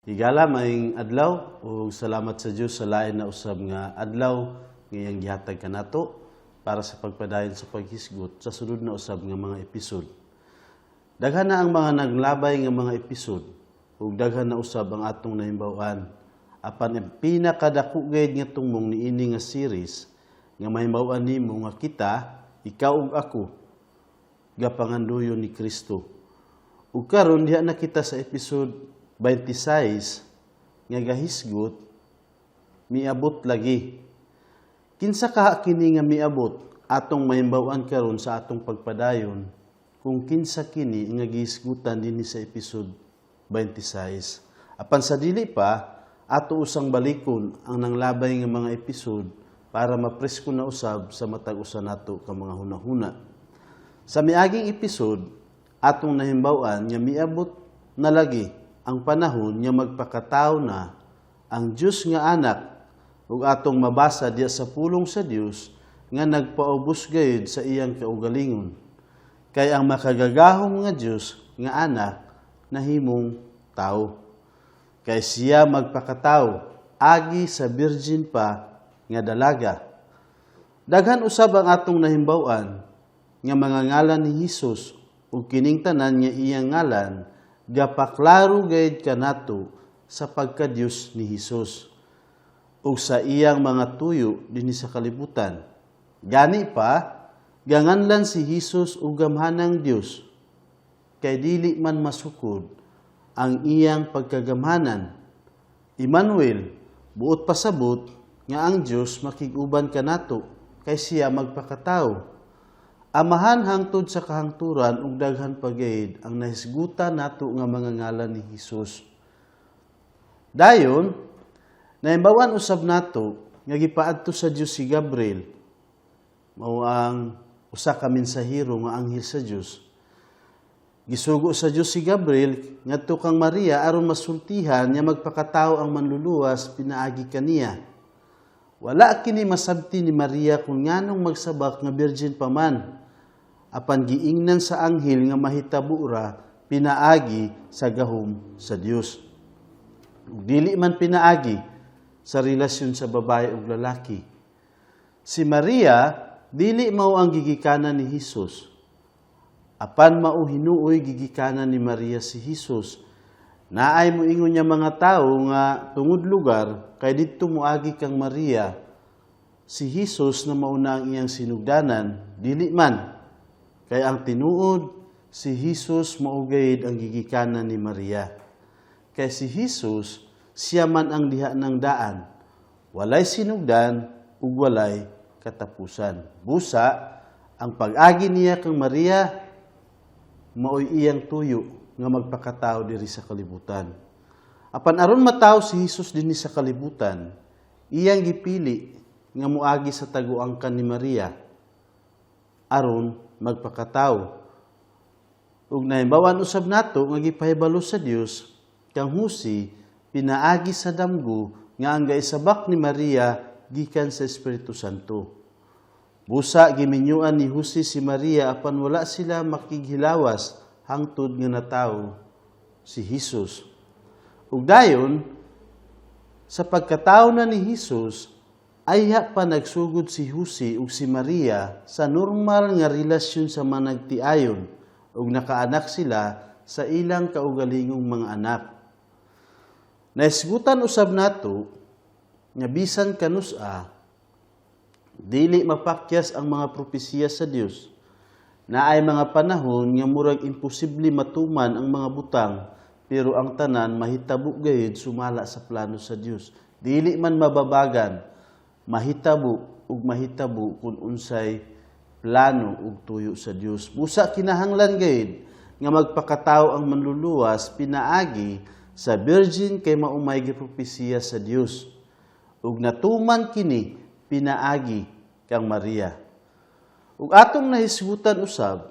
Higala maing adlaw ug salamat sa Dios sa lain na usab nga adlaw ngayang gihatag kanato para sa pagpadayon sa paghisgot sa sunod na usab nga mga episode. Daghan na ang mga naglabay nga mga episode ug daghan na usab ang atong nahimbawan. Apan ang pinakadako gayud nga tumong niini nga series nga mahimbawan nimo nga kita, ikaw ug ako, gapanganduyon ni Kristo. Ug karon diha na kita sa episode 26 nga gahisgot miabot lagi. Kinsa ka kini nga miabot atong mahimbawan karon sa atong pagpadayon kung kinsa kini nga gihisgutan dinhi sa episode 26. Apan sa dili pa ato usang balikon ang nanglabay nga mga episode para mapresko na usab sa matag usa nato ka mga hunahuna. Sa miaging episode atong nahimbawan nga miabot na lagi ang panahon nga magpakatao na ang Diyos nga anak ug atong mabasa diya sa pulong sa Dios nga nagpaubos gayud sa iyang kaugalingon. Kay ang makagagahom nga Diyos nga anak nahimong tao. Kay siya magpakatao agi sa virgin pa nga dalaga. Daghan usab ang atong nahimbawan nga mga ngalan ni Hesus ug kining tanan nga iyang ngalan gapaklaro gayud kanato sa pagka-Dios ni Hesus ug sa iyang mga tuyo dinhi sa kalibutan. Gani pa ganganlan si Hesus og gamhanang Dios kay dili man masukod ang iyang pagkagamhanan. Emmanuel, buot pasabot nga ang Dios makig-uban kanato kay siya magpakatao. Amahan hangtod sa kahangturan ug daghan pa gayud ang nahisgutan nato nga mga ngalan ni Hesus. Dayon, nahimbawan usab nato nga gipaadto sa Dios si Gabriel, mao ang usa ka mensahero nga anghel sa Dios. Gisugo sa Dios si Gabriel ngadto kang Maria aron masultihan nga magpakatao ang manluluwas pinaagi kaniya. Wala kini masabti ni Maria kung nganong magsabak nga virgin pa man. Apan giingnan sa anghel nga mahitabo ra pinaagi sa gahom sa Dios. Dili man pinaagi sa relasyon sa babae ug lalaki. Si Maria dili mao ang gigikanan ni Hesus. Apan mao hinuoy gigikanan ni Maria si Hesus. Naay mo ingon niya mga tawo nga tungod lugar kay didto moagi kang Maria. Si Hesus na mauna ang iyang sinugdanan, dili man. Kaya ang tinuod, si Hesus mao gayud ang gigikanan ni Maria. Kay si Hesus, siya man ang diha ng daan. Walay sinugdan ug walay katapusan. Busa, ang pag-agi niya kang Maria, maoy iyang tuyo nga magpakatao diri sa kalibutan. Apan aron mataw si Hesus dinhi sa kalibutan, iyang gipili nga moagi sa taguangkan ni Maria aron magpakatao. Ug nahimbawan usab nato nga gipahibalo sa Dios kang Husi pinaagi sa damgo nga ang gaisabak ni Maria gikan sa Espiritu Santo. Busa giminyuan ni Husi si Maria apan wala sila makighilawas hangtod nga natawo si Hesus. Ug dayon sa pagkatawo na ni Hesus ay pa nagsugod si Husi ug si Maria sa normal nga relasyon sa managtiayon ug nakaanak sila sa ilang kaugalingong mga anak. Naisgutan usab nato nga bisan kanusa dili mapakyas ang mga propesiya sa Dios. Naay mga panahon nga murag imposible matuman ang mga butang pero ang tanan mahitabo gayud sumala sa plano sa Dios. Dili man mababagan mahitabo ug mahitabo kung unsay plano ug tuyo sa Dios. Busa kinahanglan gayud nga magpakatao ang manluluwas pinaagi sa virgin kay maumay gipropesiya sa Dios. Ug natuman kini pinaagi kang Maria. Ug atong nahisgutan usab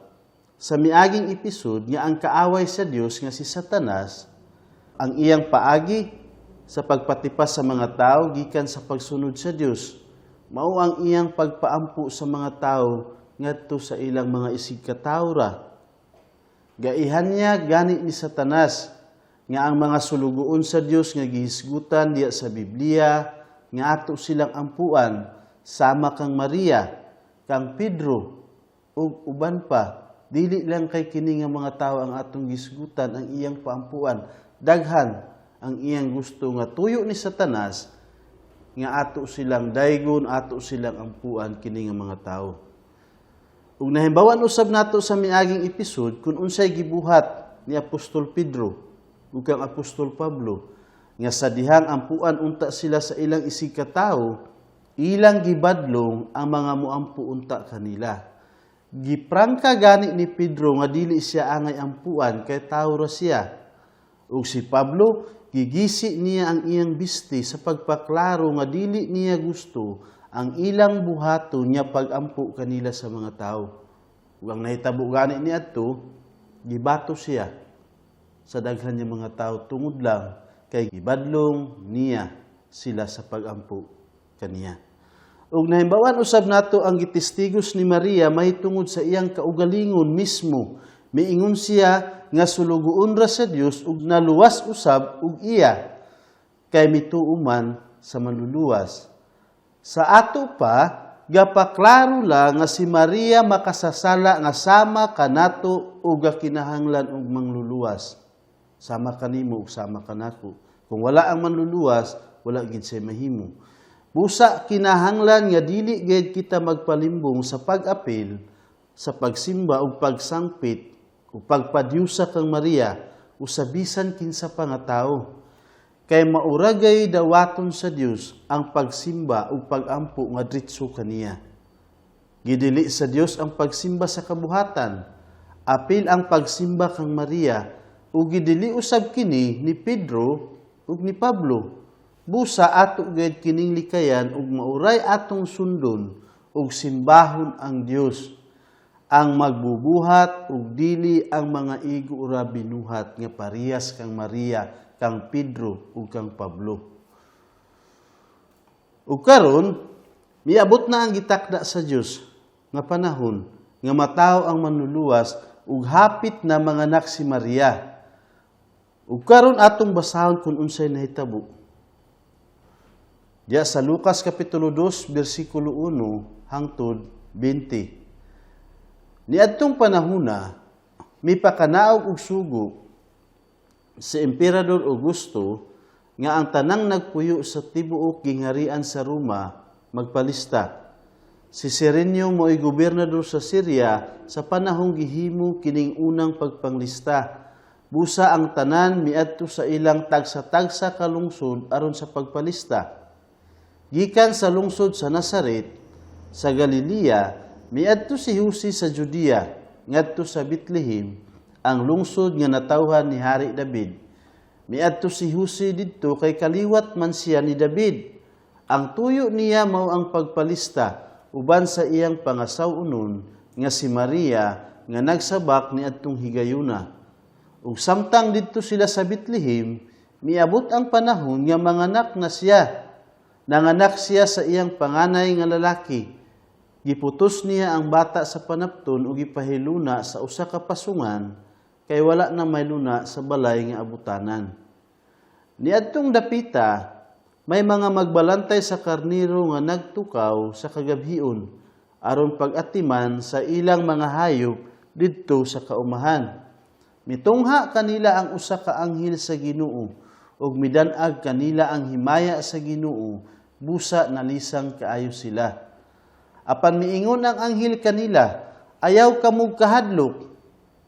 sa miaging episode nga ang kaaway sa Dios nga si Satanas ang iyang paagi sa pagpatipas sa mga tao gikan sa pagsunod sa Dios. Mao ang iyang pagpaampo sa mga tao ngadto sa ilang mga isig katawo ra. Gaihan niya gani ni Satanas nga ang mga sulugoon sa Dios nga gihisgutan diya sa Biblia nga ato silang ampuan sama kang Maria, kang Pedro ug uban pa. Dili lang kay kini nga mga tawo ang atong gisgutan ang iyang paampuan, daghan ang iyang gusto nga tuyo ni Satanas nga ato silang daygon, ato silang ampuan kini nga mga tawo. Ug nahimbawan usab nato sa miaging episode kung unsay gibuhat ni Apostol Pedro ug kang Apostol Pablo nga sa dihang ampuan unta sila sa ilang isig ka tawo, ilang gibadlong ang mga moampu unta kanila. Giprangka gani ni Pedro nga dili siya angay ampuan kay tawo ra siya. Ug si Pablo gigisi niya ang iyang bisti sa pagpaklaro nga dili niya gusto ang ilang buhaton niya pagampu kanila sa mga tawo. Ug ang nahitabo gani niadto, gibato siya sa daghan niya mga tawo tungod lang kay gibadlong niya sila sa pagampu kaniya. Ug nahimbawan usab nato ang gitistigos ni Maria mahitungod sa iyang kaugalingon mismo. Miingon siya nga sulugoon ra sa Dios ug naluwas usab ug iya kay mituuman sa manluluwas. Sa ato pa gapaklaro lang nga si Maria makasasala nga sama kanato ug kinahanglan og mangluluwas. Sama kanimo ug sama kanako. Kung wala ang manluluwas, wala gid say mahimo. Busa kinahanglan nga dili gayud kita magpalimbong sa pag-apil, sa pagsimba ug pagsangpit ug pagpadyusa kang Maria o sa bisan kinsa pa nga tawo. Kay mauragay dawaton sa Dios ang pagsimba ug pagampo nga diretso kaniya. Gidili sa Dios ang pagsimba sa kabuhatan, apil ang pagsimba kang Maria ug gidili usab kini ni Pedro ug ni Pablo. Busa ato gayud kining likayan ug mauray atong sundon ug simbahon ang Dios, ang magbubuhat ug dili ang mga igo ura binuhat nga parehas kang Maria, kang Pedro ug kang Pablo. Ug karon miabot na ang gitakda sa Dios nga panahon nga mataw ang manluluwas ug hapit na manganak si Maria. Ug karon atong basahon kung unsay nahitabo. Diya sa Lucas kapitulo 2 bersikulo 1 hangtod 20. Niadtong panahona mipakanaog og sugo si Emperador Augusto nga ang tanang nagpuyo sa tibuok gingharian sa Roma magpalista. Si Cirenio mo'y gobernador sa Syria sa panahong gihimo kining unang pagpanglista. Busa ang tanan miadto sa ilang tagsa-tagsa ka lungsod aron sa pagpalista. Gikan sa lungsod sa Nazaret, sa Galilea, miadto si Jose sa Judea, ngadto sa Bethlehem, ang lungsod nga natawhan ni Hari David. Miadto si Jose didto kay kaliwat man siya ni David. Ang tuyo niya mao ang pagpalista uban sa iyang pangasawunon nga si Maria nga nagsabak niadtong higayuna. Ug samtang didto sila sa Bethlehem, miabot ang panahon nga manganak na siya. Nanganak siya sa iyang panganay nga lalaki. Giputos niya ang bata sa panapton ug gipahiluna sa usa ka pasungan kay wala na may luna sa balay nga abutanan. Niadtong dapita, may mga magbalantay sa karniro nga nagtukaw sa kagabhion aron pag-atiman sa ilang mga hayop didto sa kaumahan. Mitungha kanila ang usa ka anghel sa Ginoo ug midan-ag kanila ang himaya sa Ginoo, busa nalisang kaayo sila. Apan miingon ang anghel kanila, ayaw kamog kahadlok.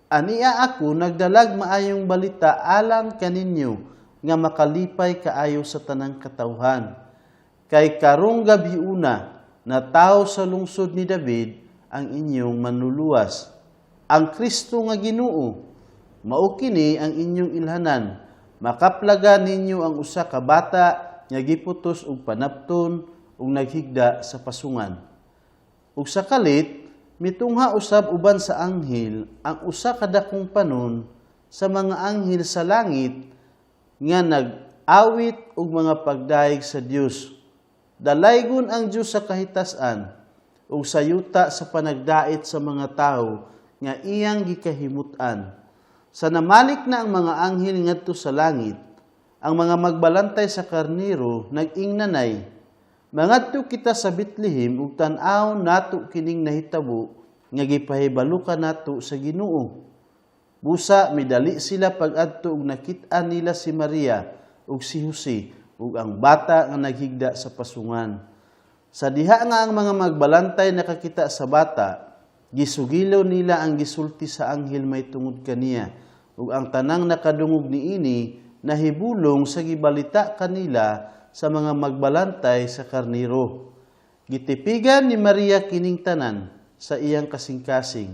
Ania ako nagdalag maayong balita alang kaninyo nga makalipay kaayo sa tanang katawhan. Kay karong gabiuna na tao sa lungsod ni David ang inyong manluluwas. Ang Kristo nga Ginoo, mao kini ang inyong ilhanan. Makaplaga ninyo ang usa ka bata nga giputos og panapton ug naghigda sa pasungan. Ug sa kalit, mitungha usab uban sa anghel ang usa ka dakong panon sa mga anghel sa langit nga nag-awit og mga pagdaig sa Dios. Dalaygon ang Dios sa kahitasan ug sayuta sa panagdait sa mga tawo nga iyang gikahimutan. Sa namalik na ang mga anghel ngadto sa langit, ang mga magbalantay sa karniro nag-ingnanay, mangadto kita sa Bethlehem ug tan-aw nato kining nahitabo nga gipahibalo ka nato sa Ginoo. Busa midali sila pag-adto ug nakit-an nila si Maria ug si Jose ug ang bata nga naghigda sa pasungan. Sa diha nga ang mga magbalantay nakakita sa bata, gisugilaw nila ang gisulti sa anghel may tungod kaniya, ug ang tanang nakadungog niini nahibulong sa gibalita kanila sa mga magbalantay sa karniro. Gitipigan ni Maria kining tanan sa iyang kasing-kasing,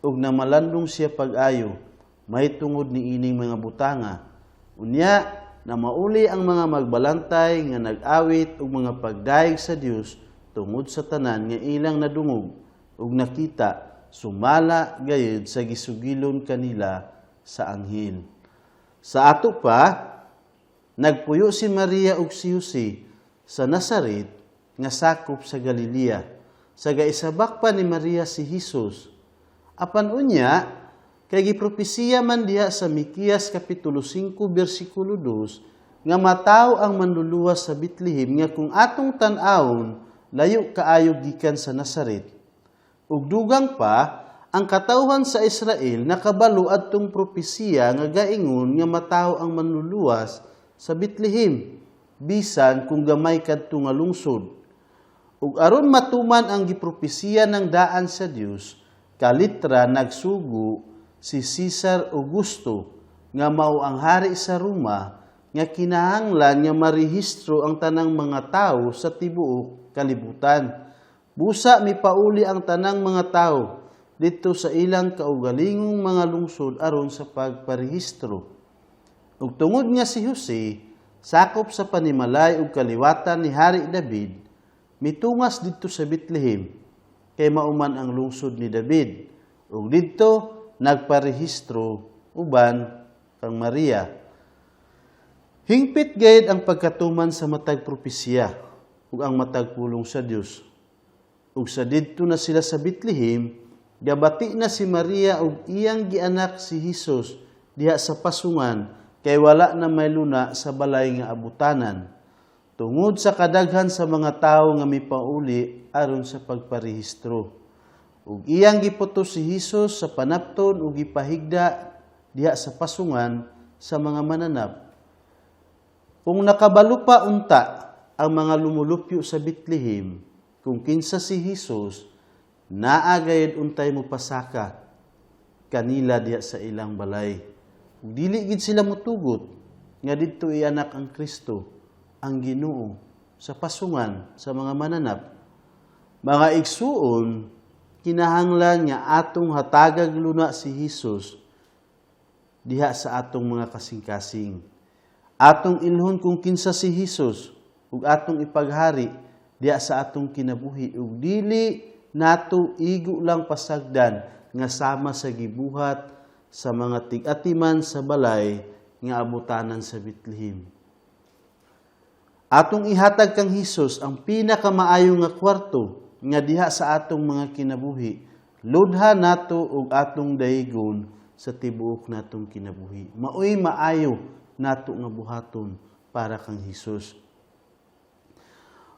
ug namalandong siya pag-ayo, may tungod niining mga butanga. Unya, na mauli ang mga magbalantay nga nag-awit ug mga pagdaig sa Dios tungod sa tanan nga ilang nadungog ug nakita sumala gayud sa gisugilon kanila sa anghel. Sa ato pa, nagpuyo si Maria ug si Jose sa Nazaret nga sakop sa Galilea. Sa gaisabak pa ni Maria si Jesus. Apan unya, kay gipropesiya man diha sa Mikias kapitulo 5 bersikulo 2 nga mataw ang manluluwas sa Bethlehem nga kung atong tan-awon layo kaayo gikan sa Nazaret. Ug dugang pa ang katawhan sa Israel nakabalo adtong propesiya nga gaingon nga mataw ang manluluwas sa Bethlehem bisan kung gamay kadto nga lungsod. Ug aron matuman ang gipropesiya ng daan sa Dios, kalitra nagsugo si Caesar Augusto nga mao ang hari sa Roma nga kinahanglan nga marehistro ang tanang mga tawo sa tibuok kalibutan. Busa mipauli ang tanang mga tawo dito sa ilang kaugalingong mga lungsod aron sa pagparehistro. Ug tungod nga si Jose sakop sa panimalay ug kaliwatan ni Hari David, mitungas didto sa Bethlehem kay mauman ang lungsod ni David. Ug didto nagparehistro uban kang Maria. Hingpit gayud ang pagkatuman sa matag propesya ug ang matag pulong sa Dios. Ug sa didto na sila sa Bethlehem, gabati na si Maria ug iyang gianak si Jesus diha sa pasungan kay wala na may luna sa balay nga abutanan. Tungod sa kadaghan sa mga tawo nga mipauli aron sa pagparehistro. Ug iyang giputos si Jesus sa panapton ug gipahigda diha sa pasungan sa mga mananap. Kung nakabalo pa unta ang mga lumulupyo sa Bethlehem, kung kinsa si Jesus, naa gayud untay mo pasaka kanila diha sa ilang balay. Ug dili gid sila motugot nga didto ianak ang Kristo, ang Ginoo sa pasungan sa mga mananap. Mga igsuon, kinahanglan nga atong hatagag luna si Jesus diha sa atong mga kasing-kasing. Atong ilhon kung kinsa si Jesus ug atong ipaghari diha sa atong kinabuhi ug dili nato igo lang pasagdan nga sama sa gibuhat sa mga tig-atiman sa balay nga abutanan sa Bethlehem. Atong ihatag kang Jesus ang pinakamaayo nga kwarto nga diha sa atong mga kinabuhi, ludha nato ug atong dayigon sa tibuok natong kinabuhi. Maoy maayo nato nga buhaton para kang Jesus.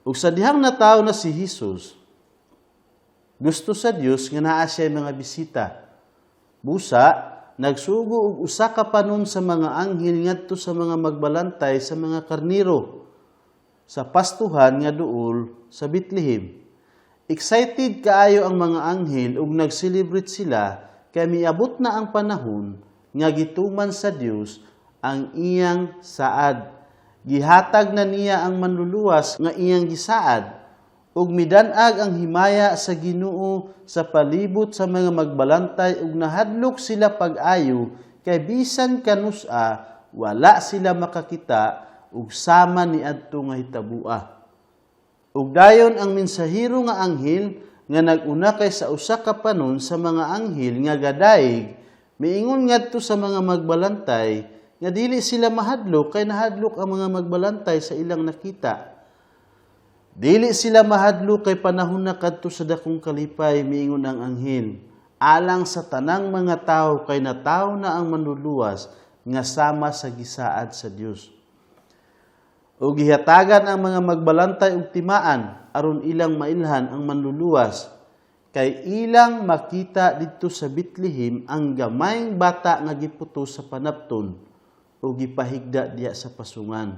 Ug sa dihang natawo na si Jesus, gusto sa Dios nga naa siya mga bisita. Busa, nagsugo og usa ka panon sa mga anghel ngadto sa mga magbalantay sa mga karniro sa pastuhan nga duol sa Bethlehem. Excited kaayo ang mga anghel ug nag-celebrate sila kay miabot na ang panahon nga gituman sa Dios ang iyang saad. Gihatag na niya ang manluluwas nga iyang gisaad ug midan-ag ang himaya sa Ginoo sa palibot sa mga magbalantay ug nahadlok sila pag-ayo kay bisan kanus-a wala sila makakita ug sama niadto nga hitabua. Ug dayon ang mensahero nga anghel nga nag-una kay sa usa ka panon sa mga anghel nga gadaig miingon ngadto sa mga magbalantay nga dili sila mahadlok kay nahadlok ang mga magbalantay sa ilang nakita. Dili sila mahadlok kay panahon na kadto sa dakong kalipay miingon ang anghel. alang sa tanang mga tao kay nataw na ang manluluwas nga sama sa gisaad sa Dios. O gihatagan ang mga magbalantay og timaan aron ilang mailhan ang manluluwas kay ilang makita didto sa Bethlehem ang gamayng bata nga giputo sa panapton o gipahigda diya sa pasungan.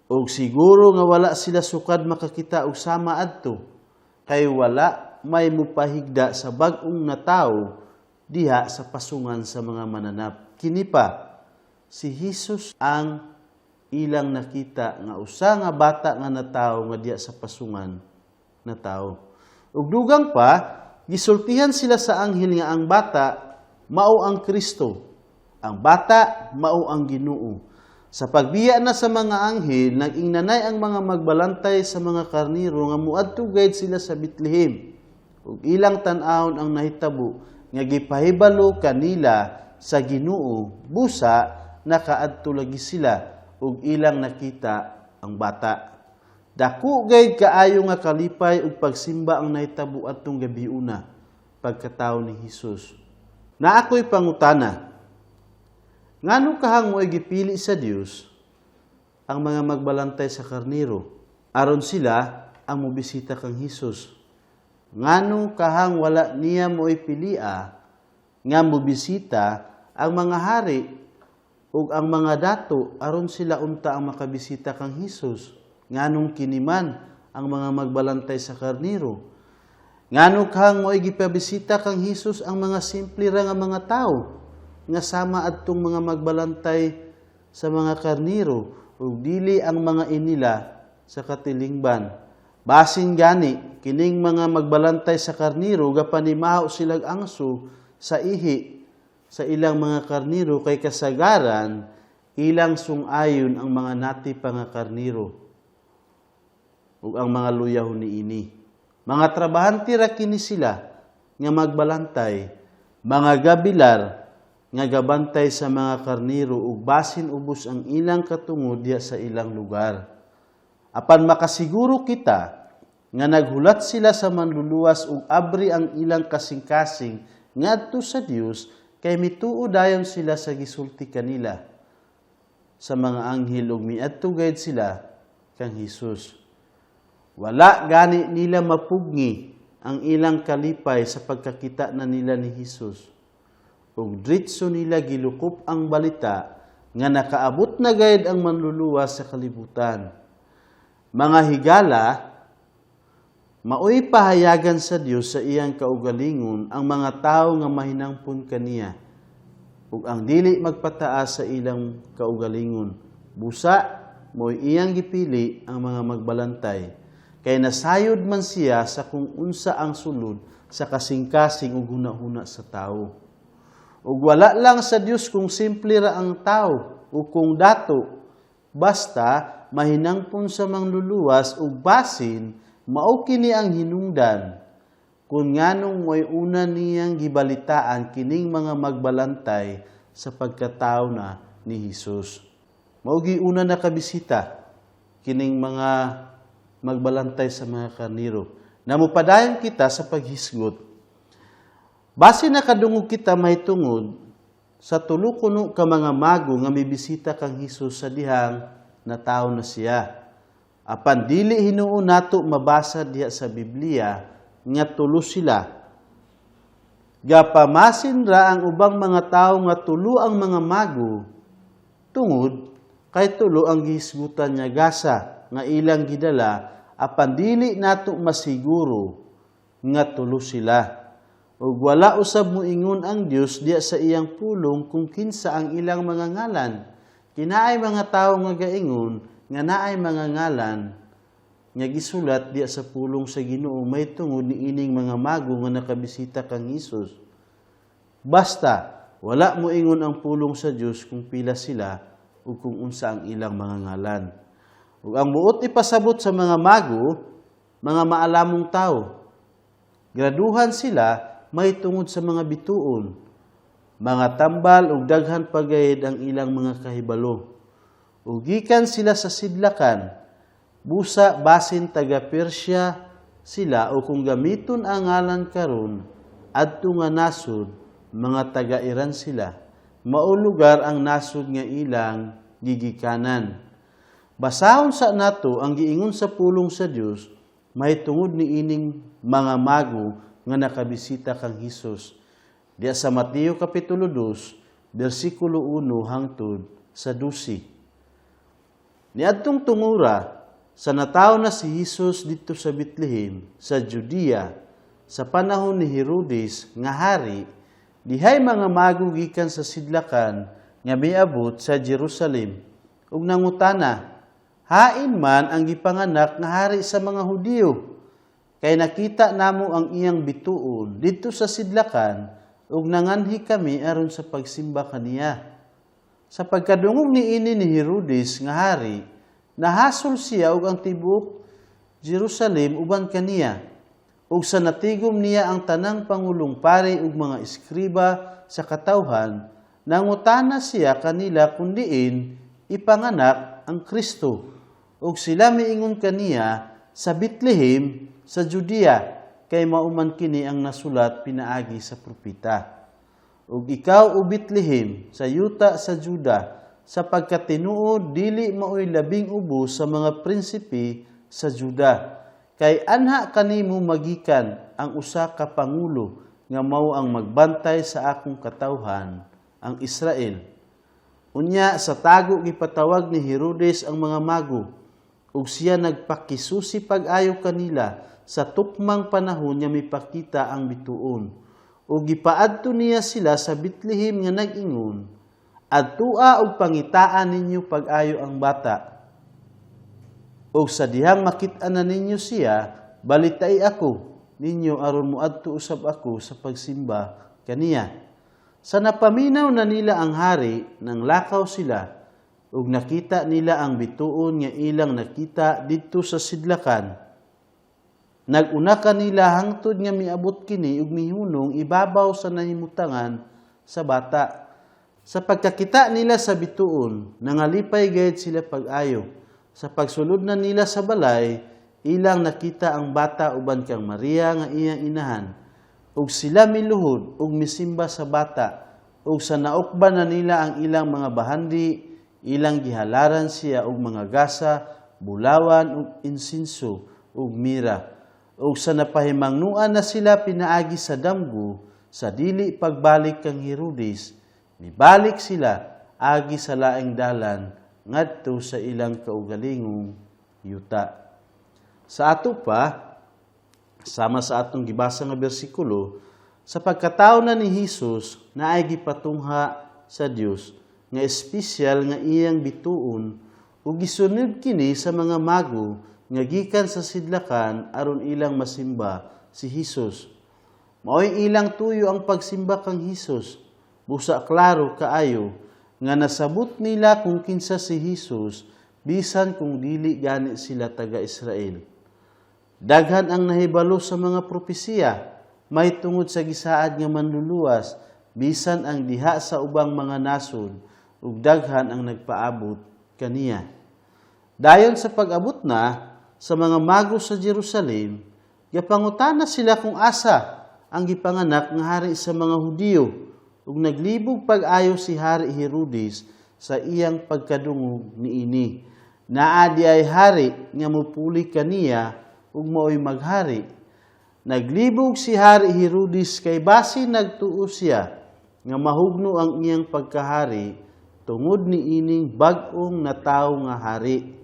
O siguro nga wala sila sukad makakita og sama adto kay wala may mupahigda sa bag-ong natawo diha sa pasungan sa mga mananap. Kini pa si Jesus ang ilang nakita nga usa nga bata nga natawo nga diya sa pasungan na tao. Ug dugang pa, gisultihan sila sa anghel nga ang bata mao ang Kristo. Ang bata mao ang Ginoo. Sa pagbiya na sa mga anghel, nag-ingnanay ang mga magbalantay sa mga karniro nga muadto gayud sila sa Bethlehem. Ug ilang tan-awon ang nahitabo nga gipahibalo kanila sa Ginoo, busa nakaadto lagi sila ug ilang nakita ang bata. Dako gayud kaayo nga kalipay ug pagsimba ang nahitabo adtong gabiuna pagkatawo ni Hesus. Na ako'y pangutana, ngano kahang mo'y gipili sa Dios ang mga magbalantay sa karniro aron sila ang mobisita kang Hesus? Ngano kahang wala niya mo'y pilia nga mobisita ang mga hari ug ang mga dato aron sila unta ang makabisita kang Hesus? Nganong kiniman ang mga magbalantay sa karniro? Ngano kang mo'y gipabisita kang Hesus ang mga simple ra nga mga tao nga sama adtong mga magbalantay sa mga karniro ug dili ang mga inila sa katilingban? Basin gani kining mga magbalantay sa karniro gapanimahaw silag angso sa ihi sa ilang mga karniro kay kasagaran ilang sungayon ang mga nati pa nga karniro ug ang mga luyahon niini. Mga trabahante ra kini sila nga magbalantay, mga gabilar nga gabantay sa mga karniro ug basin ubos ang ilang katungod diya sa ilang lugar. Apan makasiguro kita nga naghulat sila sa manluluwas ug abri ang ilang kasing-kasing ngadto sa Dios kay mituo dayon sila sa gisulti kanila sa mga anghel ug miadto gayud sila kang Hesus. Wala gani nila mapugni ang ilang kalipay sa pagkakita na nila ni Hesus. Ug diretso nila gilukop ang balita nga nakaabot na gayud ang manluluwas sa kalibutan. Mga higala, maoy pahayagan sa Dios sa iyang kaugalingon ang mga tawo nga mahinangpon kaniya ug ang dili magpataas sa ilang kaugalingon. Busa mo'y iyang gipili ang mga magbalantay kay nasayod man siya sa kung unsa ang sulod sa kasing-kasing ug hunahuna sa tawo. Ug wala lang sa Dios kung simple ra ang tawo o kung dato, basta mahinangpon sa mangluluwas ug basin mao kini ang hinungdan kung nganong mo'y una niyang gibalitaan kining mga magbalantay sa pagkatawo na ni Hesus. Mao giuna nakabisita kining mga magbalantay sa mga karniro. Namupadayon kita sa paghisgot. Base nakadungog kita mahitungod sa tulo kuno ka mga mago nga mibisita kang Hesus sa dihang natawo na siya. Apan dili hinuon nato mabasa diha sa Biblia nga tulo sila. Gapamasin ra ang ubang mga tawo nga tulo ang mga mago tungod kay tulo ang gihisgutan niya gasa nga ilang gidala apan dili nato masiguro nga tulo sila. Ug wala usab moingon ang Dios diya sa iyang pulong kung kinsa ang ilang mga ngalan. Kinaay mga tawo nga gaingon nga naay mga ngalan nga gisulat diya sa pulong sa Ginoo may tungod ni ining mga mago nga nakabisita kang Hesus. Basta wala moingon ang pulong sa Dios kung pila sila ug kung unsa ang ilang mga ngalan. Ug ang buot ipasabot sa mga mago, mga maalamong tawo. Graduhan sila may tungod sa mga bituon, mga tambal ug daghan pagayed ang ilang mga kahibalo. Ug gikan sila sa sidlakan, busa basin taga Persya sila o kung gamiton ang ngalan karon, adto nga nasod mga taga-Iran sila. Mao lugar ang nasod nga ilang gigikanan. Basahon sa nato ang giingon sa pulong sa Dios mahitungod ni ining mga mago nga nakabisita kang Hesus. Diya sa Mateo kapitulo 2, bersikulo 1 hangtod sa 12. Niadtong tungura sa natawo na si Hesus dito sa Bethlehem sa Judea sa panahon ni Herodes nga hari, dihay mga mago gikan sa sidlakan nga miabot sa Jerusalem ug nangutana, hain man ang gipanganak nga hari sa mga Hudiyo? Kay nakita namo ang iyang bituon dito sa sidlakan ug nanganhi kami aron sa pagsimba kaniya. Sa pagkadungog niini ni Herodes nga hari, nahasol siya ug ang tibuok Jerusalem uban kaniya. Ug sa natigom niya ang tanang pangulong pari ug mga eskriba sa katawhan, nangutana siya kanila kung diin ipanganak ang Kristo. Ug sila miingon kaniya sa Bethlehem sa Judea, kay mauman kini ang nasulat pinaagi sa propeta. Ug ikaw o Bethlehem sa yuta sa Juda, sapagkat tinuod dili maoy labing ubos sa mga prinsipe sa Juda. Kay anha kanimo magikan ang usa ka pangulo nga mao ang magbantay sa akong katawhan, ang Israel. Unya sa tago gipatawag ni Herodes ang mga mago, ug siya nagpakisusi pag-ayo kanila sa tukmang panahon nga mipakita ang bituon. Ug gipaadto niya sila sa Bethlehem nga nag-ingon, adtua og pangitaan ninyo pag-ayo ang bata. O sa dihang makit-an na ninyo siya, balitay ako ninyo aron moadto usab ako sa pagsimba kaniya. Sa napaminaw na nila ang hari, nang lakaw sila, ug nakita nila ang bituon nga ilang nakita didto sa sidlakan. Nag-una kanila hangtod nga miabot kini ug mihunong ibabaw sa nahimutangan sa bata. Sa pagkakita nila sa bituon, nangalipay gayud sila pag-ayo. Sa pagsulod na nila sa balay, ilang nakita ang bata uban kang Maria nga iyang inahan. Ug sila miluhod ug misimba sa bata. Ug sa naukban na nila ang ilang mga bahandi, ilang gihalaran siya og mga gasa, bulawan ug insinso ug mira. Ug sa napahimangnuan na sila pinaagi sa damgo, sa dili pagbalik kang Herodes, mibalik sila agi sa laing dalan ngadto sa ilang kaugalingong yuta. Sa ato pa, sama sa atong gibasa nga bersikulo, sa pagkatawo na ni Hesus na ay gipatungha sa Dios nga espesyal nga iyang bituon ug gisunod kini sa mga mago nga gikan sa sidlakan aron ilang masimba si Hesus. Mao'y ilang tuyo ang pagsimba kang Hesus. Busa klaro kaayo nga nasabot nila kung kinsa si Hesus bisan kung dili gani sila taga-Israel. Daghan ang nahibalo sa mga propesiya, may tungod sa gisaad nga manluluwas, bisan ang diha sa ubang mga nasod, ug daghan ang nagpaabot kaniya. Dayon sa pag-abot na sa mga mago sa Jerusalem, gapangutana sila kung asa ang gipanganak nga hari sa mga Hudiyo, ug naglibog pag-ayo si Hari Herodes sa iyang pagkadungog niini. Naa di ay hari nga mupuli kaniya ug mao'y maghari. Naglibog si Hari Herodes kay basi nagtuo siya nga mahugno ang iyang pagkahari tungod niining bag-ong natawo nga hari.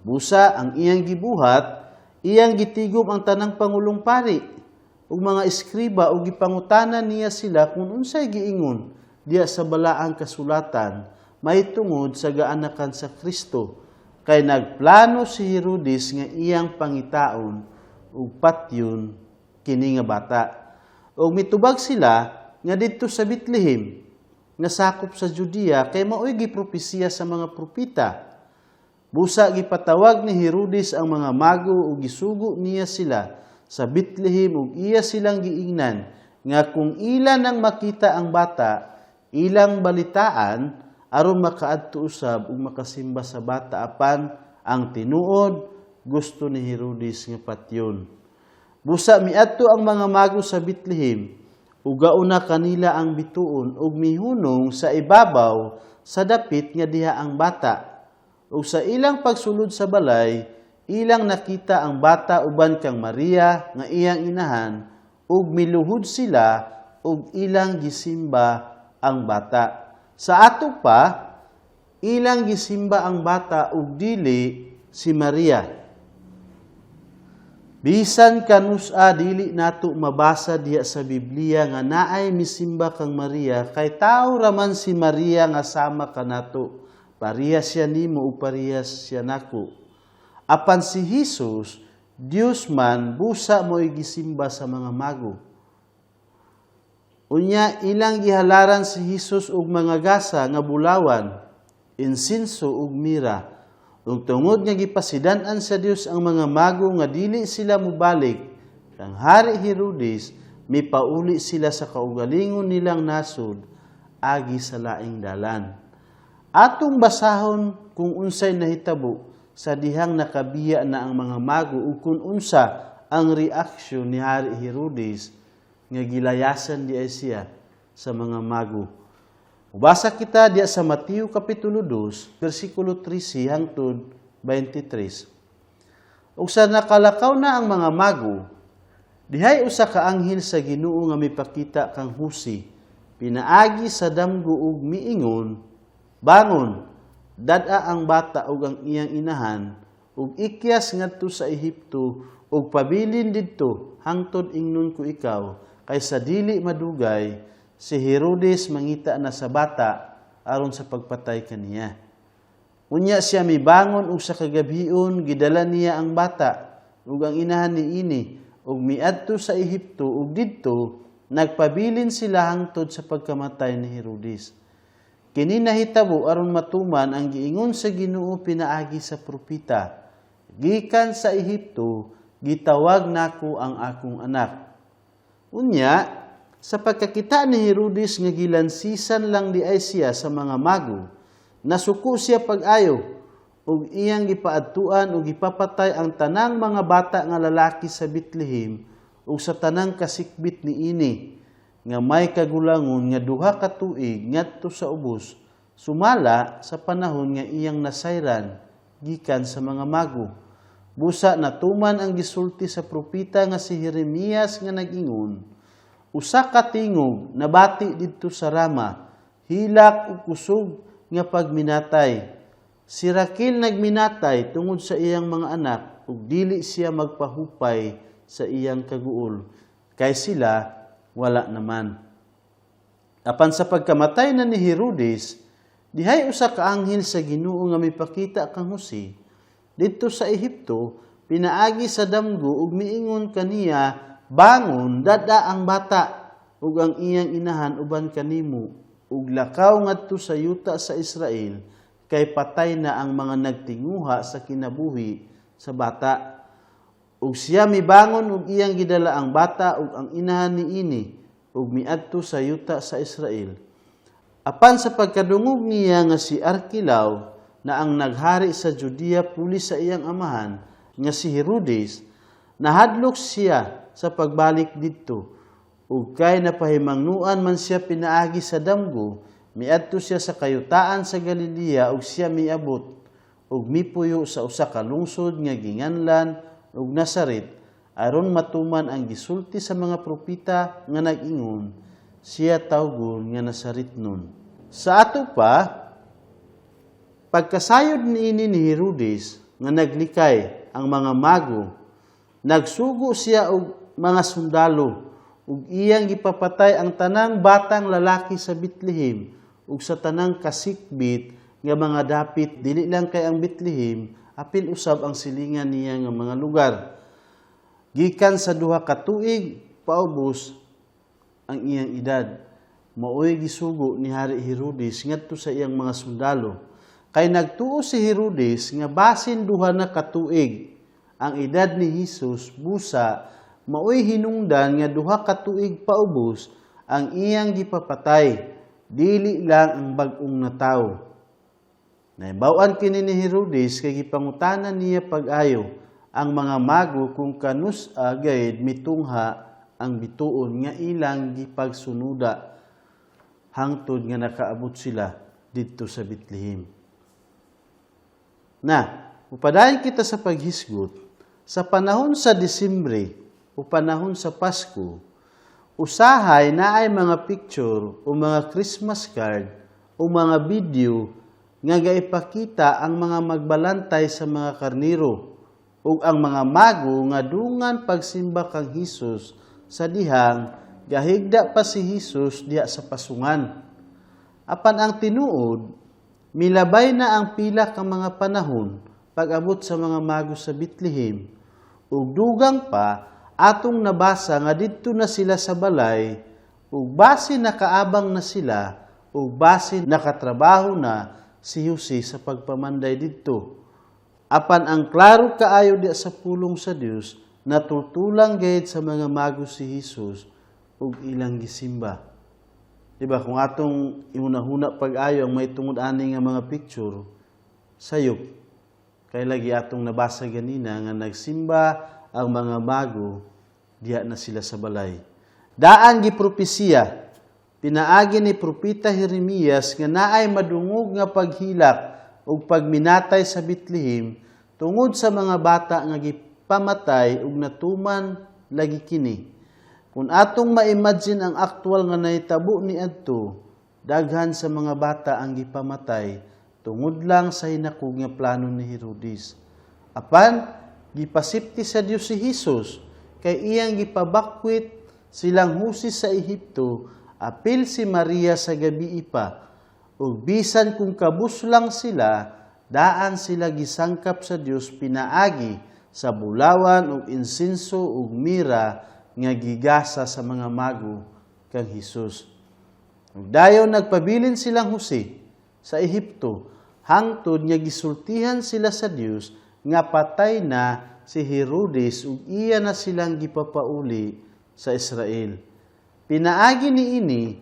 Busa ang iyang gibuhat, iyang gitigom ang tanang pangulong pari ug mga eskriba ug gipangutanan niya sila kung unsay giingon diya sa balaang kasulatan mahitungod sa gaanakan sa Kristo. Kay nagplano si Herodes nga iyang pangitaon ug patyon kini nga bata. Ug mitubag sila nga didto sa Bethlehem nga sakop sa Judea kay mao'y gipropesiya sa mga propeta. Busa gipatawag ni Herodes ang mga mago ug gisugo niya sila sa Bethlehem ug iya silang giingnan nga kung ilan ang makita ang bata, ilang balitaan aron makaadto usab ug makasimba sa bata apan ang tinuod gusto ni Herodes nga patyon. Busa miadto ang mga mago sa Bethlehem, ugauna kanila ang bituon ug mihunong sa ibabaw sa dapit nga diha ang bata. Ug sa ilang pagsulod sa balay, ilang nakita ang bata uban kang Maria nga iyang inahan, ug miluhod sila ug ilang gisimba ang bata. Sa ato pa, ilang gisimba ang bata ug dili si Maria. Bisan kanusa dili nato mabasa diha sa Biblia nga naay misimba kang Maria, kay tao raman si Maria nga sama kanato. Parehas siya nimo ug parehas siya nako. Apan si Jesus, Dios man, busa mo'y gisimba sa mga mago. Unya ilang gihalaran si Jesus og mga gasa nga bulawan, insinso ug mira. Ug tungod nga gipasidan-an sa Dios ang mga mago nga dili sila mubalik, kang Hari Herodes mipauli sila sa kaugalingon nilang nasud agi sa laing dalan. Atong basahon kung unsay nahitabo sa dihang nakabiya na ang mga mago ug kung unsa ang reaksyon ni Hari Herodes nga gilayasan di siya sa mga mago. Ubasa kita diya sa Mateo Kapitulo 2, versikulo 13 hangtod 23. Ug sa nakalakaw na ang mga mago, dihay usa ka anghel sa Ginoo nga mipakita kang husi, pinaagi sa damgo ug miingon, "Bangon, dad-a ang bata ug ang iyang inahan, ug ikyas ngadto sa Ehipto, ug pabilin didto hangtod ingnon ko ikaw, kaysa dili madugay si Herodes mangita na sa bata aron sa pagpatay kaniya." Unya siya mibangon ug sa kagabion gidala niya ang bata ug ang inahan niini ug miadto sa Ehipto ug didto nagpabilin sila hangtod sa pagkamatay ni Herodes. Kini nahitabo aron matuman ang giingon sa Ginoo pinaagi sa propeta, "Gikan sa Ehipto gitawag nako ang akong anak." Unya, sa pagkakita ni Herodes nga gilansisan lang di ay siya sa mga mago, nasuko siya pag-ayo ug iyang gipaadtuan ug gipapatay ang tanang mga bata nga lalaki sa Bethlehem ug sa tanang kasikbit niini nga may kagulangon nga 2 ka tuig ngadto sa ubos, sumala sa panahon nga iyang nasayran gikan sa mga mago. Busa natuman ang gisulti sa propeta nga si Jeremias nga nag-ingon, "Usa ka tingog nabati didto sa Rama, hilak ug kusog nga pagminatay. Si Raquel nagminatay tungod sa iyang mga anak ug dili siya magpahupay sa iyang kaguol, kay sila wala naman." Apan sa pagkamatay na ni Herodes, dihay usa ka anghel sa Ginoo nga mipakita kang Jose didto sa Ehipto, pinaagi sa damgo ug miingon kaniya, "Bangon, dada ang bata ug ang iyang inahan uban kanimo ug lakaw ngadto sa yuta sa Israel, kay patay na ang mga nagtinguha sa kinabuhi sa bata." Ug siya mibangon ug iyang gidala ang bata ug ang inahan niini ug miadto sa yuta sa Israel. Apan sa pagkadungog niya nga si Arkelao na ang naghari sa Judea puli sa iyang amahan nga si Herodes, nahadlok siya sa pagbalik didto ug kay napahimangnuan man siya pinaagi sa damgo, miadto siya sa kayutaan sa Galilea ug siya miabot ug mipuyo sa usa ka lungsod nga ginganlan ug Nazaret, aron matuman ang gisulti sa mga propeta nga nag-ingon, siya tawgon nga Nazaretnon. Sa ato pa, pagkasayod niini ni Herodes nga naglikay ang mga mago, nagsugo siya og mga sundalo ug iyang gipapatay ang tanang batang lalaki sa Bethlehem ug sa tanang kasikbit nga mga dapit, dili lang kay ang Bethlehem, apil usab ang silingan niya nga mga lugar. Gikan sa 2 ka tuig paubos ang iyang edad, maoy gisugo ni Hari Herodes ngadto sa iyang mga sundalo. Kay nagtuo si Herodes nga basin 2 na ka tuig ang edad ni Jesus, busa maoy hinungdan nga 2 ka tuig paubos ang iyang gipapatay, dili lang ang bag-ong na tawo. Naibawan kini ni Herodes kay gipangutanan niya pag-ayo ang mga mago kung kanus agayid mitungha ang bituon nga ilang gipagsunuda hangtod nga nakaabot sila didto sa Bethlehem. Na, upadayon kita sa paghisgot, sa panahon sa Disyembre o panahon sa Pasko, usahay na ay mga picture o mga Christmas card o mga video nga gaipakita ang mga magbalantay sa mga karniro ug ang mga mago nga dungan pagsimba kang Hesus sa dihang gahigda pa si Hesus diha sa pasungan. Apan ang tinuod, milabay na ang pila ka mga panahon pag-abot sa mga mago sa Bethlehem ug dugang pa atong nabasa nga didto na sila sa balay ug base nakaabang na sila ug base nakatrabaho na si Jose sa pagpamanday didto. Apan ang klaro kaayo diya sa pulong sa Dios natutulang gayud sa mga mago si Hesus ug ilang gisimba. Diba kung atong ihuna-huna pag-ayo ang may tungod ani nga mga picture sayop kay lagi atong nabasa ganina nga nagsimba ang mga mago diha na sila sa balay. Daan gipropesiya pinaagi ni propeta Jeremias nga naay madungog nga paghilak ug pagminatay sa Bethlehem tungod sa mga bata nga gipamatay ug natuman lagi kini. Kung atong ma-imagine ang aktual nga nahitabo ni adto, daghan sa mga bata ang gipamatay tungod lang sa hinakog nga plano ni Herodes. Apan gipasipti sa Dios si Hesus kay iyang gipabakwit silang husis sa Ehipto apil si Maria sa gabi pa ug bisan kung kabus lang sila daan sila gisangkap sa Dios pinaagi sa bulawan ug insinso ug mira nga gigasa sa mga mago kang Hesus. Ug dayon nagpabilin silang Jose sa Ehipto hangtod nga gisultihan sila sa Dios nga patay na si Herodes ug iya na silang gipapauli sa Israel. Pinaagi niini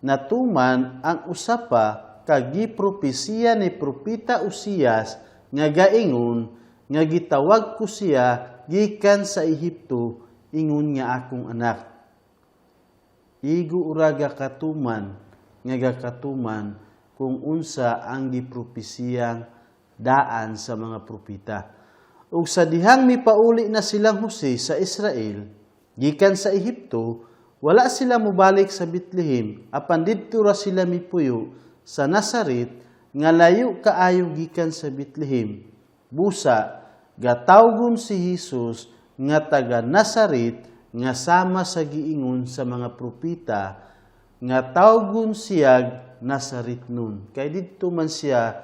natuman ang usapa kag gipropesiya ni propeta Uzias nga gaingon nga gitawag ko siya gikan sa Ehipto ingon nga akong anak. Igo uraga katuman nga gakatuman kung unsa ang gipropesiyang daan sa mga propeta. Ug sa dihang mipauli na silang Jose sa Israel gikan sa Ehipto, wala sila mobalik sa Bethlehem apan didto ra sila mipuyo sa Nazaret nga layo kaayo gikan sa Bethlehem. Busa gatawgon si Hesus nga taga Nazaret nga sama sa giingon sa mga propeta nga tawgon siyag Nazaret nun. Kay didto man siya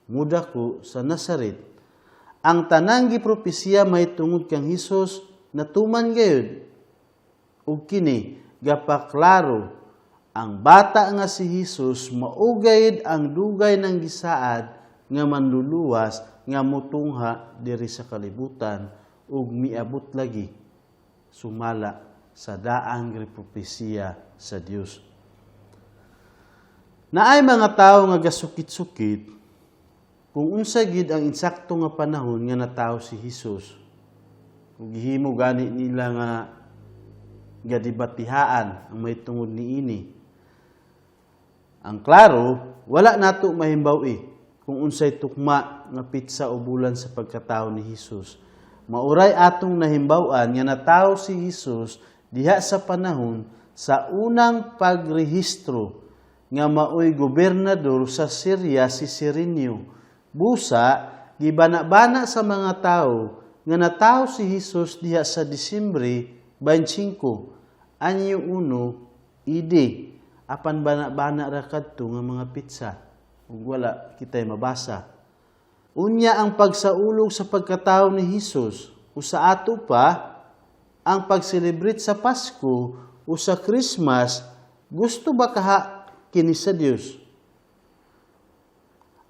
mudako sa Nazaret. Ang tanang gipropesiya may tungod kang Hesus natuman gayud. Ug kini gapaklaro ang bata nga si Hesus maugayid ang dugay ng gisaad nga manluluwas nga mutungha diri sa kalibutan ug miabot lagi sumala sa daang gipropesiya sa Dios. Naay mga tawo nga gasukit-sukit kung unsa gid ang insakto nga panahon nga natawo si Hesus. Ug gihimo gani nila nga gadibatihaan ang may tungod niini. Ang klaro, wala nato mahimbaw kung unsay tukma nga pitsa o bulan sa pagkatawo ni Hesus. Mauray atong nahimbawan nga natawo si Hesus diha sa panahon sa unang pagrehistro nga maoy gobernador sa Syria si Cirenio. Busa, gibana-bana sa mga tao nga natawo si Hesus diha sa Disyembre 25, anyo 1, AD. Apan bana-bana ra kadto nga mga pitsa ug wala kitay mabasa. Unya ang pagsaulog sa pagkatawo ni Hesus o sa ato pa ang pag-celebrate sa Pasko o sa Christmas gusto ba kaha kini sa Dios?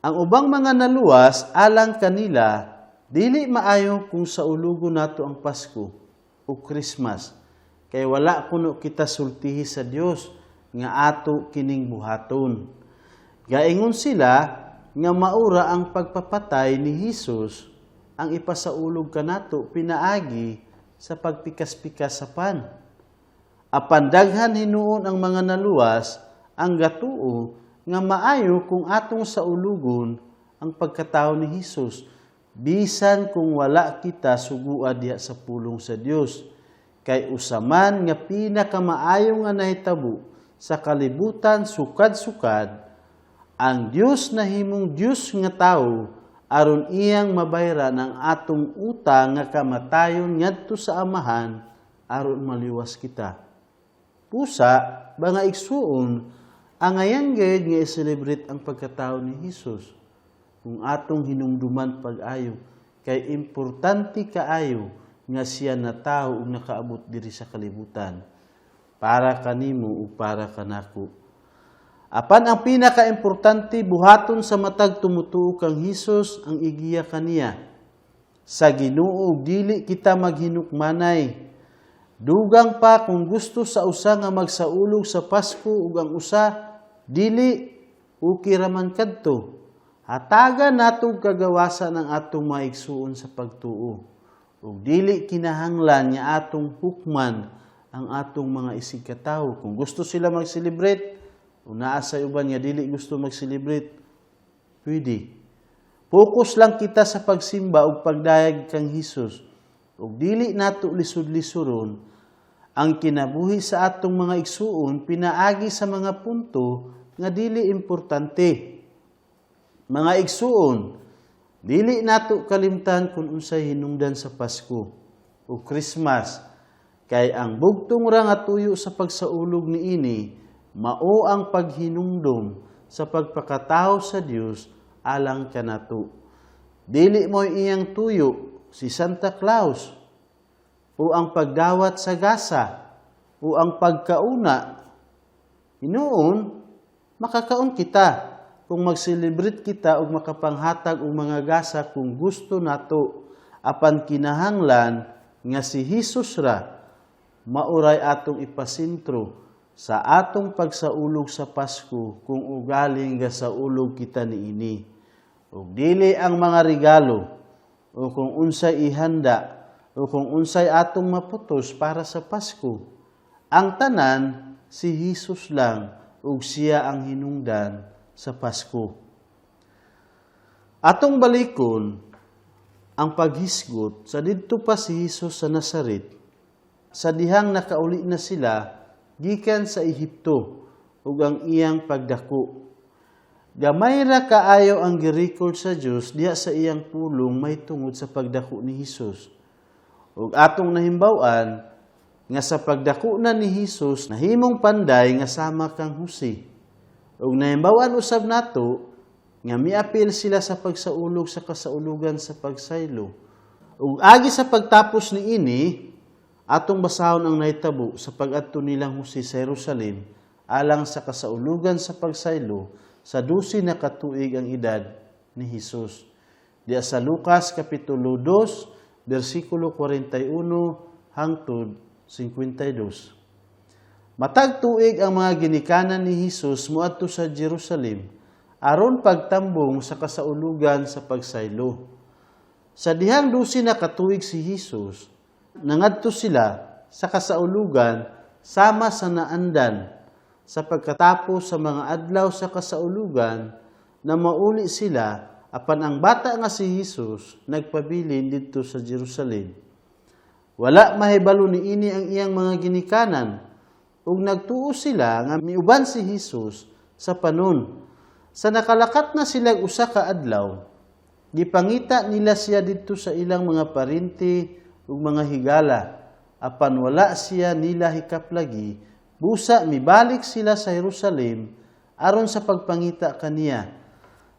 Ang ubang mga naluwas alang kanila dili maayo kung sa ulugo nato ang Pasko o Christmas kay wala kuno kita sultihi sa Dios nga ato kining buhaton. Gaingon sila nga maura ang pagpapatay ni Hesus ang ipasaulog kanato pinaagi sa pagpikas-pikas sa pan. Apan daghan hinuon ang mga naluwas, ang gatuo nga maayo kung atong saulugon ang pagkatao ni Hesus, bisan kung wala kita sugua diha sa pulong sa Dios. Kay usaman nga pinakamaayo nga nahitabo sa kalibutan sukad-sukad, ang Dios na himong Dios nga tawo aron iyang mabayra ng atong utang nga kamatayon ngadto sa Amahan aron maliwas kita. Pusa, mga igsuon, ang ayang gayud nga i-celebrate ang pagkatao ni Hesus. Kung atong hinumduman pag-ayo, kay importante kaayo nga siya na tao ug nakaabot diri sa kalibutan para kanimo ug para kanako. Apan ang pinaka-importante buhaton sa matag tumutuo kang Hesus ang igiya kaniya. Sa Ginoo dili kita maghinukmanay. Dugang pa kung gusto sa usa nga magsaulog sa Pasko ug ang usa dili okay raman kadto. Hatagan natong kagawasan ang atong maigsuon sa pagtuo. Ug dili kinahanglan nga atong hukman ang atong mga isigkatawo. Kung gusto sila mag-celebrate, o naa sa uban nga dili gusto mag-celebrate, pwede. Focus lang kita sa pagsimba ug pagdayag kang Hesus. Ug dili nato lisod-lisuron ang kinabuhi sa atong mga igsuon pinaagi sa mga punto nga dili importante. Mga igsuon, dili nato kalimtan kung unsay hinungdan sa Pasko o Christmas, kay ang bugtong ra nga tuyo sa pagsaulog niini mao ang paghinumdom sa pagpakatao sa Dios alang kanato. Dili mo iyang tuyo si Santa Claus o ang pagdawat sa gasa o ang pagkauna. Hinuon, makakaon kita kung mag-celebrate kita o makapanghatag og mga gasa kung gusto nato. Apan kinahanglan nga si Hesus ra mauray atong ipasintro sa atong pagsaulog sa Pasko kung ugaling nga sa ulog kita niini. Ug dili ang mga regalo o kung unsay ihanda o kung unsay atong maputos para sa Pasko. Ang tanan si Hesus lang ug siya ang hinungdan sa Pasko. Atong balikon ang paghisgot sa didto pa si Hesus sa Nazaret, sa dihang nakauli na sila gikan sa Ehipto ug ang iyang pagdako. Gamay ra kaayo ang gi-record sa Dios diha sa iyang pulong may tungod sa pagdako ni Hesus. Ug atong nahimbaw-an nga sa pagdako na ni Hesus nahimong panday nga sama kang Jose. Ug nahimbaw-an usab nato nga miapil sila sa pagsaulog sa kasaulugan sa pagsaylo. Ug agi sa pagtapos niini, atong basahon ang nahitabo sa pag-adto nilang Jose sa Jerusalem alang sa kasaulugan sa pagsaylo sa 12 na katuig ang edad ni Hesus. Diya sa Lucas kapitulo 2 bersikulo 41 hangtod 52. Matag tuig ang mga ginikanan ni Hesus moadto sa Jerusalem aron pagtambong sa kasaulugan sa pagsaylo. Sa dihang 12 na katuig si Hesus, nangadto sila sa kasaulugan sama sa naandan sa pagkatapos sa mga adlaw sa kasaulugan na mauli sila apan ang bata nga si Hesus nagpabilin didto sa Jerusalem. Wala mahibalo niini ang iyang mga ginikanan ug nagtuo sila nga miuban si Hesus sa panon. Sa nakalakat na sila usa ka adlaw, gipangita nila siya didto sa ilang mga parinti ug mga higala, apan wala siya nila hikaplagi, busa mibalik sila sa Jerusalem aron sa pagpangita kaniya.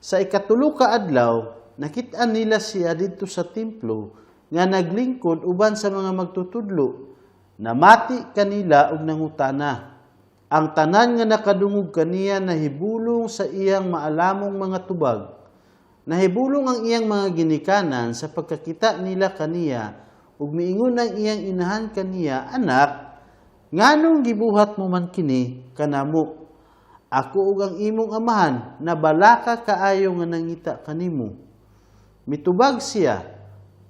Sa ikatulo ka adlaw, nakit-an nila siya didto sa templo nga naglingkod uban sa mga magtutudlo. Namati kanila ug nangutana. Ang tanan nga nakadungog kaniya nahibulong sa iyang maalamong mga tubag. Nahibulong ang iyang mga ginikanan sa pagkakita nila kaniya ug miingon ang iyang inahan kaniya, "Anak, nganong gibuhat mo man kini kanamo? Ako ug ang imong amahan na balaka kaayo nga nangita kanimo." Mitubag siya,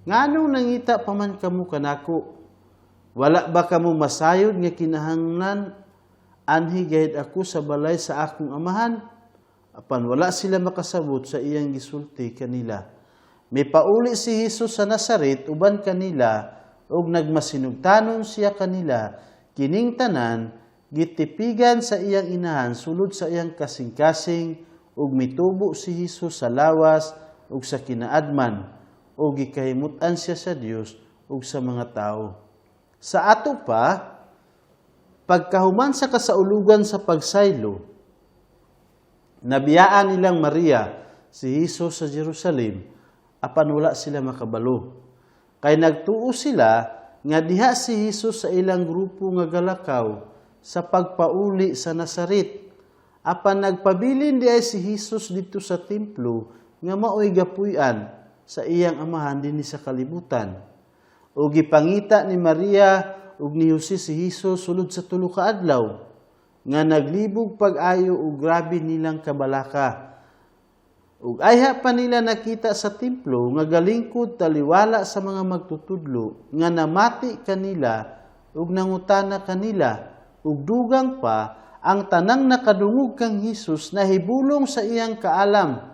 Nganong nangita pa man kamo kanako? Wala ba kamo masayod nga kinahanglan anhi gayud ako sa balay sa akong amahan? Apan wala sila makasabot sa iyang gisulti kanila. May pauli si Jesus sa Nazaret uban kanila ug nagmasinugtanon siya kanila kining tanan gitipigan sa iyang inahan sulod sa iyang kasing-kasing ug mitubo si Jesus sa lawas ug sa kinaadman ug gikahimutan siya sa Dios ug sa mga tao. Sa ato pa, pagkahuman sa kasaulugan sa pagsaylo, nabiyaan nilang Maria si Jesus sa Jerusalem, apan wala sila makabalo. Kay nagtuo sila nga diha si Jesus sa ilang grupo nga galakaw sa pagpauli sa Nazaret. Apan nagpabilin diay si Jesus dito sa templo nga maoy gapuy-an sa iyang amahan dinhi sa kalibutan. O gipangita ni Maria ug ni Jose si Jesus sulod sa tulo ka adlaw nga naglibog pag-ayo ug grabe nilang kabalaka. Ug ayha pa nila nakita sa templo nga galingkod taliwala sa mga magtutudlo nga namati kanila ug nangutana kanila ug dugang pa ang tanang nakadungog kang Jesus nahibulong sa iyang kaalam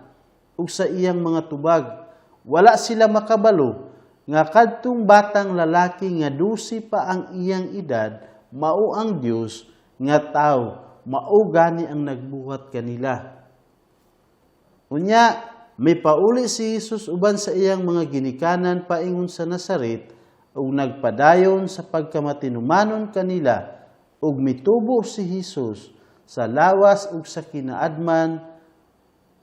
ug sa iyang mga tubag. Wala sila makabalo nga kadtong batang lalaki nga 12 pa ang iyang edad mao ang Dios nga tao, mao gani ang nagbuhat kanila. Unya, may pauli si Jesus uban sa iyang mga ginikanan paingon sa Nazaret ug nagpadayon sa pagkamatinumanon kanila ug mitubo si Jesus sa lawas ug sa kinaadman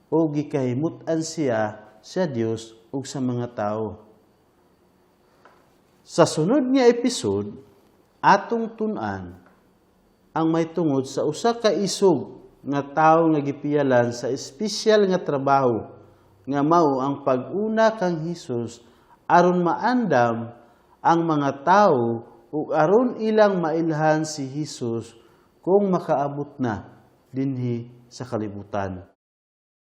ug gikahimutan siya sa Dios ug sa mga tao. Sa sunod nga episode, atong tun-an ang may tungod sa usa ka isog nga tawo nga gipiyalan sa espesyal nga trabaho nga mao ang pag-una kang Hesus aron maandam ang mga tawo ug aron ilang mailhan si Hesus kung makaabot na dinhi sa kalibutan.